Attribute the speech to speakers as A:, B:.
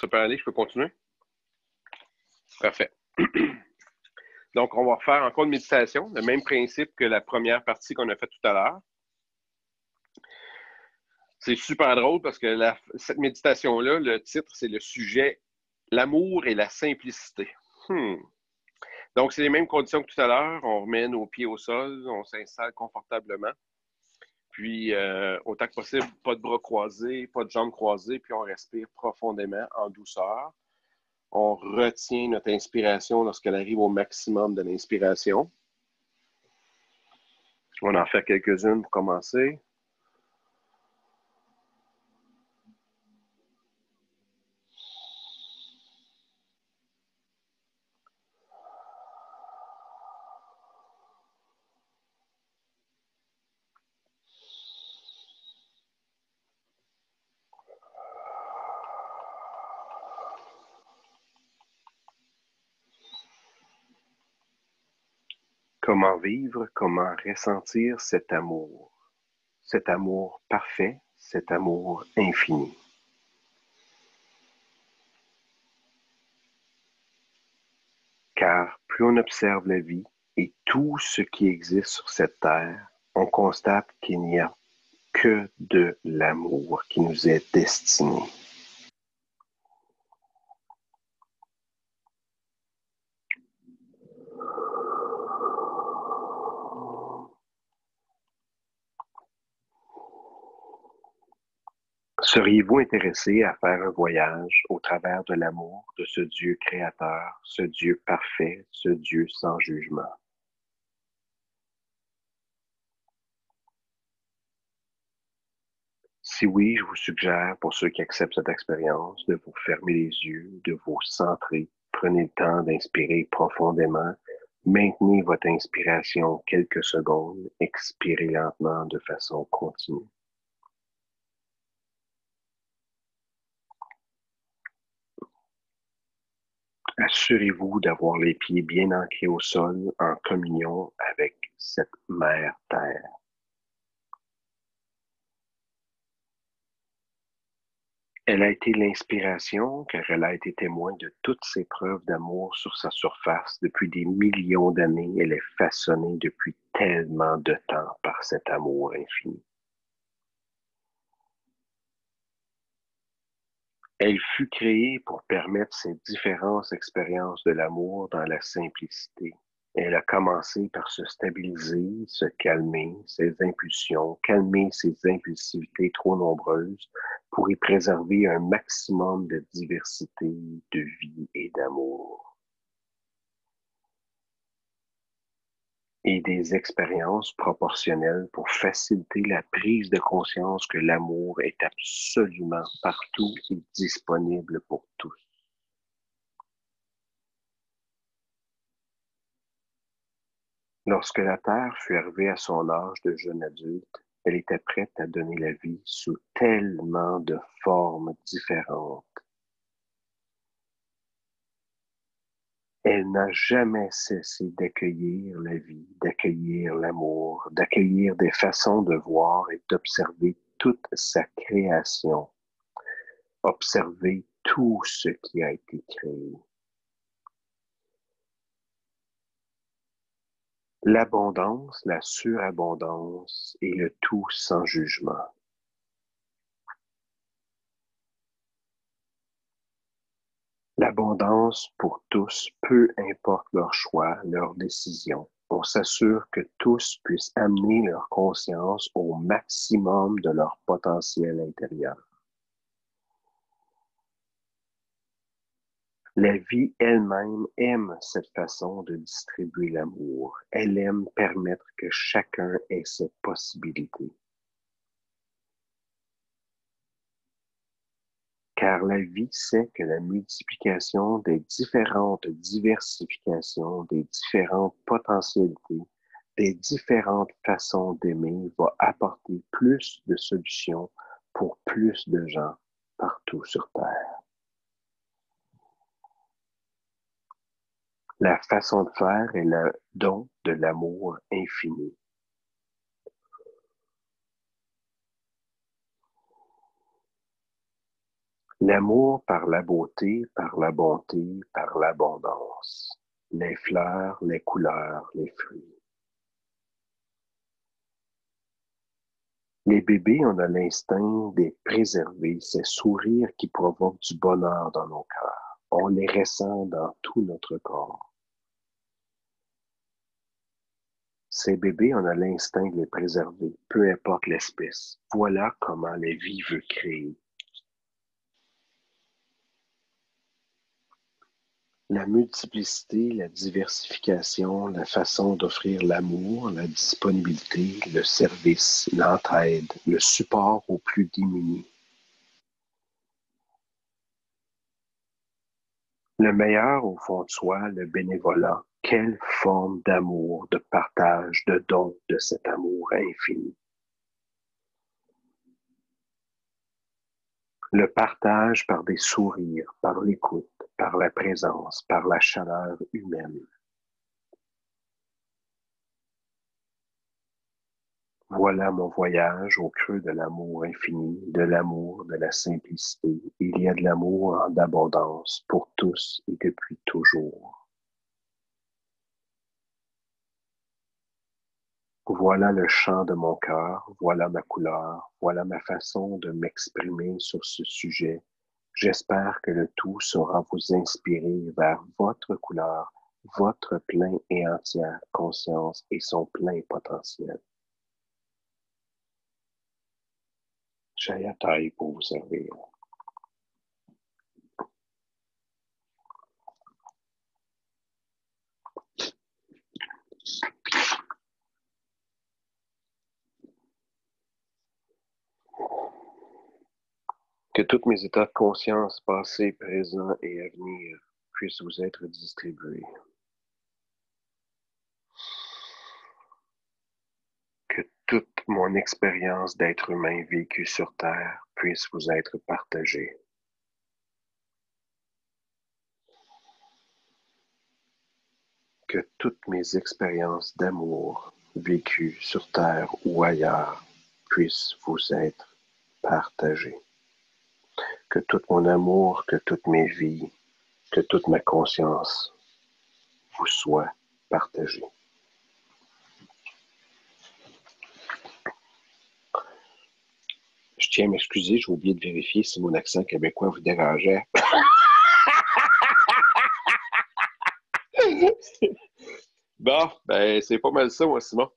A: Ça peut aller, je peux continuer? Parfait. Donc, on va faire encore une méditation, le même principe que la première partie qu'on a faite tout à l'heure. C'est super drôle parce que cette méditation-là, le titre, c'est le sujet « L'amour et la simplicité ». Donc, c'est les mêmes conditions que tout à l'heure. On remet nos pieds au sol, on s'installe confortablement. Puis, autant que possible, pas de bras croisés, pas de jambes croisées, puis on respire profondément en douceur. On retient notre inspiration lorsqu'elle arrive au maximum de l'inspiration. On va en faire quelques-unes pour commencer. Comment vivre, comment ressentir cet amour parfait, cet amour infini. Car plus on observe la vie et tout ce qui existe sur cette terre, on constate qu'il n'y a que de l'amour qui nous est destiné. Seriez-vous intéressé à faire un voyage au travers de l'amour de ce Dieu créateur, ce Dieu parfait, ce Dieu sans jugement? Si oui, je vous suggère, pour ceux qui acceptent cette expérience, de vous fermer les yeux, de vous centrer. Prenez le temps d'inspirer profondément. Maintenez votre inspiration quelques secondes. Expirez lentement de façon continue. Assurez-vous d'avoir les pieds bien ancrés au sol en communion avec cette mère Terre. Elle a été l'inspiration car elle a été témoin de toutes ces preuves d'amour sur sa surface depuis des millions d'années. Elle est façonnée depuis tellement de temps par cet amour infini. Elle fut créée pour permettre ces différentes expériences de l'amour dans la simplicité. Elle a commencé par se stabiliser, se calmer ses impulsions, calmer ses impulsivités trop nombreuses pour y préserver un maximum de diversité, de vie et d'amour. Et des expériences proportionnelles pour faciliter la prise de conscience que l'amour est absolument partout et disponible pour tous. Lorsque la Terre fut arrivée à son âge de jeune adulte, elle était prête à donner la vie sous tellement de formes différentes. Elle n'a jamais cessé d'accueillir la vie, d'accueillir l'amour, d'accueillir des façons de voir et d'observer toute sa création, observer tout ce qui a été créé. L'abondance, la surabondance et le tout sans jugement. L'abondance pour tous, peu importe leur choix, leur décision. On s'assure que tous puissent amener leur conscience au maximum de leur potentiel intérieur. La vie elle-même aime cette façon de distribuer l'amour. Elle aime permettre que chacun ait cette possibilité. Car la vie sait que la multiplication des différentes diversifications, des différentes potentialités, des différentes façons d'aimer va apporter plus de solutions pour plus de gens partout sur Terre. La façon de faire est le don de l'amour infini.
B: L'amour par la beauté, par la bonté, par l'abondance. Les fleurs, les couleurs, les fruits. Les bébés, on a l'instinct d'être préservés, ces sourires qui provoquent du bonheur dans nos cœurs. On les ressent dans tout notre corps. Ces bébés, on a l'instinct de les préserver, peu importe l'espèce. Voilà comment la vie veut créer. La multiplicité, la diversification, la façon d'offrir l'amour, la disponibilité, le service, l'entraide, le support aux plus démunis. Le meilleur au fond de soi, le bénévolat. Quelle forme d'amour, de partage, de don de cet amour infini. Le partage par des sourires, par l'écoute, par la présence, par la chaleur humaine. Voilà mon voyage au creux de l'amour infini, de l'amour, de la simplicité. Il y a de l'amour en abondance pour tous et depuis toujours. Voilà le chant de mon cœur, voilà ma couleur, voilà ma façon de m'exprimer sur ce sujet. J'espère que le tout saura vous inspirer vers votre couleur, votre plein et entière conscience et son plein potentiel. Jaya taille pour vous servir. Que tous mes états de conscience passés, présents et à venir puissent vous être distribués. Que toute mon expérience d'être humain vécue sur Terre puisse vous être partagée. Que toutes mes expériences d'amour vécues sur Terre ou ailleurs puissent vous être partagées. Que tout mon amour, que toutes mes vies, que toute ma conscience vous soit partagée. Je tiens à m'excuser, j'ai oublié de vérifier si mon accent québécois vous dérangeait. Bon, ben c'est pas mal ça, moi, Simon.